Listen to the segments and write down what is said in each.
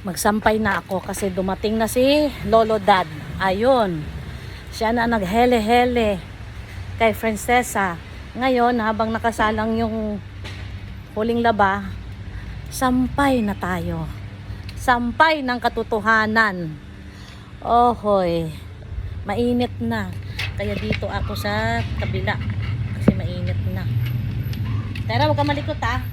Magsampay na ako kasi dumating na si Lolo Dad. Ayun. Siya na naghele-hele kay Prinsesa. Ngayon, habang nakasalang yung huling laba, sampay na tayo. Sampay ng katotohanan. Ohoy. Mainit na. Kaya dito ako sa kabila. Kasi mainit na. Tara, huwag ka malikot ha.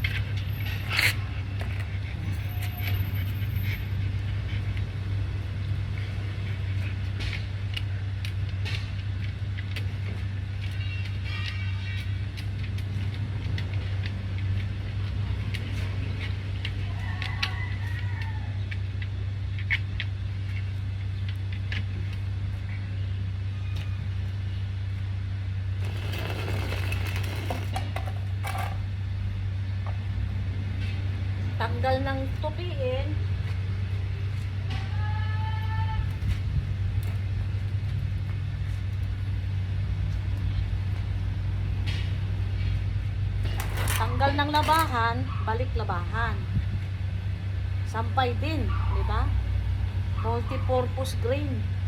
Tanggal ng tupiin. Tanggal ng labahan, balik labahan. Sampay din, di ba? Multi-purpose grain.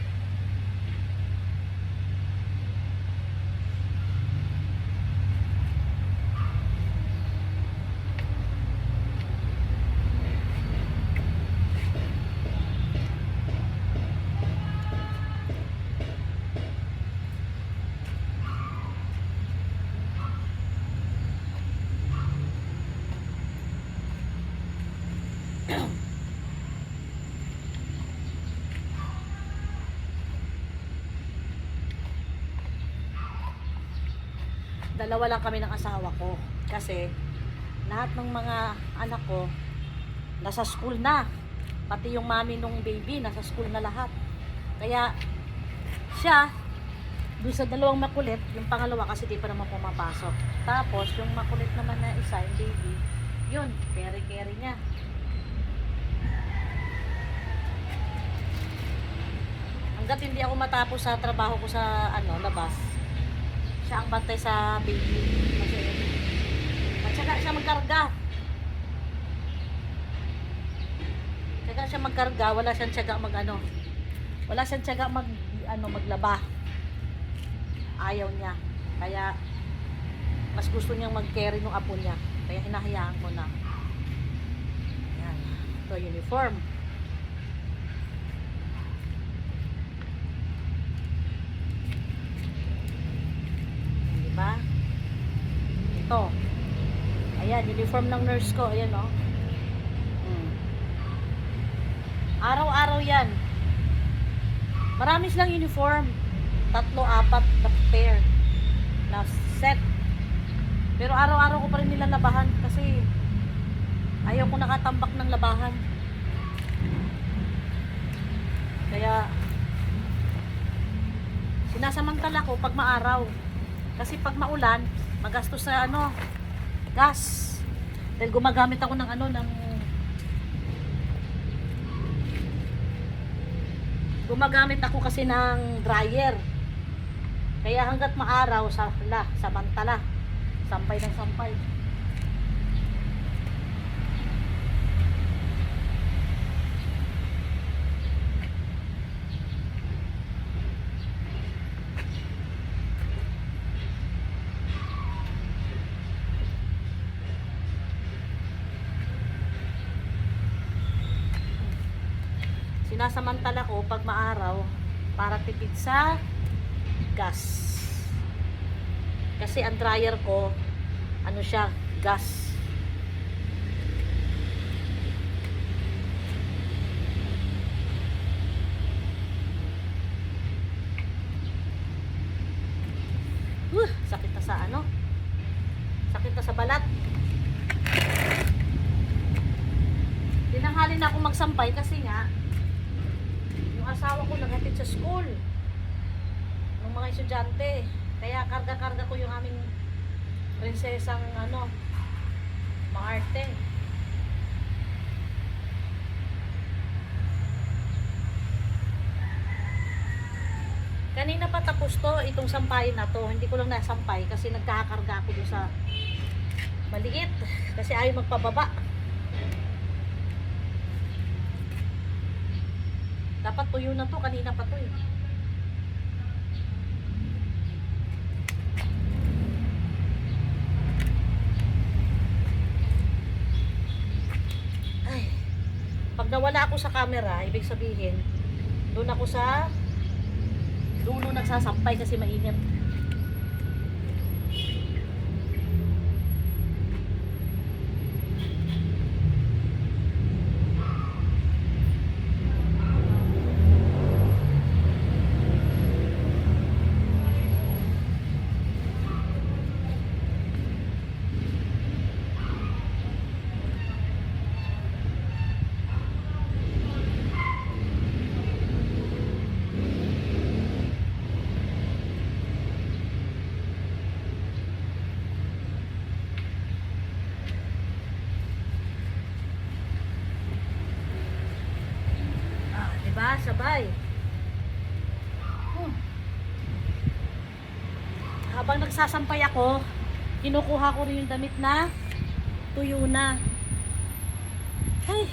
Dalawa lang kami ng asawa ko kasi lahat ng mga anak ko nasa school na, pati yung mami nung baby nasa school na lahat. Kaya siya doon sa dalawang makulit, yung pangalawa kasi di pa naman pumapasok, tapos yung makulit naman na isa, yung baby, yun, carry niya. Hanggat hindi ako matapos sa trabaho ko sa labas, siya ang bantay sa baby. Kasi matyaga siya magkarga. Tyaga siya magkarga, wala siyang tyaga wala siyang tyaga maglaba. Ayaw niya. Kaya mas gusto niyang mag-carry ng apo niya. Kaya hinahayaan ko na. Yan. Ito uniform. Diba? Ito. Ayan, uniform ng nurse ko. Ayan, oh. Araw-araw yan. Marami silang uniform. 3, 4 na pair na set. Pero araw-araw ko pa rin nila labahan kasi ayaw ko nakatambak ng labahan. Kaya sinasamantala ko pag maaraw. Kasi pag maulan, magastos sa gas. Dahil gumagamit ako ng gumagamit ako kasi ng dryer. Kaya hanggat maaraw, samantala. Sampay ng sampay. Sinasamantala ko pag maaraw para tipid sa gas. Kasi ang dryer ko siya, gas. Sakit na sa sakit na sa balat. Dinanghali na ako magsampay kasi nga yung asawa ko naghatid sa school ng mga estudyante. Kaya karga-karga ko yung aming prinsesang maarte. Kanina pa tapos itong sampayin na to. Hindi ko lang nasampay kasi nagkakakarga ako doon sa maliit. Kasi ayaw magpababa. Dapat tuyo na to, kanina pa to eh. Ay. Pag nawala ako sa camera, ibig sabihin, doon ako sa dulo nagsasampay kasi mainit. Diba? Sabay. Habang nagsasampay ako, kinukuha ko rin yung damit na tuyo na. Ay.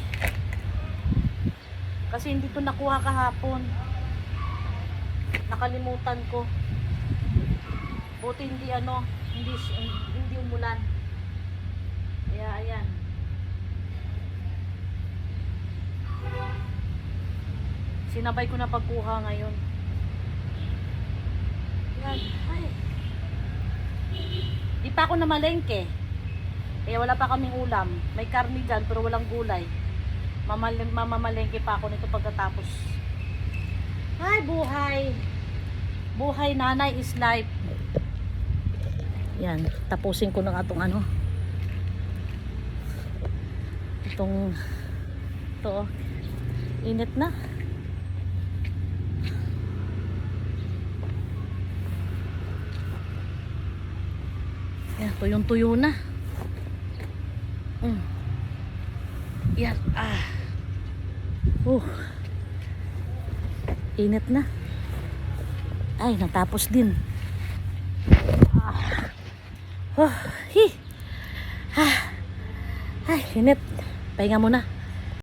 Kasi hindi to nakuha kahapon. Nakalimutan ko. Buti hindi umulan. Kaya ayan. Sinabay ko na pagkuha ngayon. Yan. Ay. Di pa ako namalengke. Kaya wala pa kaming ulam. May karni dyan pero walang gulay. Mamamalengke pa ako nito pagkatapos. Ay, buhay. Buhay, nanay is life. Yan. Tapusin ko na nga itong ano. Ito. Init na. Yan, tuyong-tuyo na. Yan, init na. Ay, natapos din. Ay, init. Pahinga muna.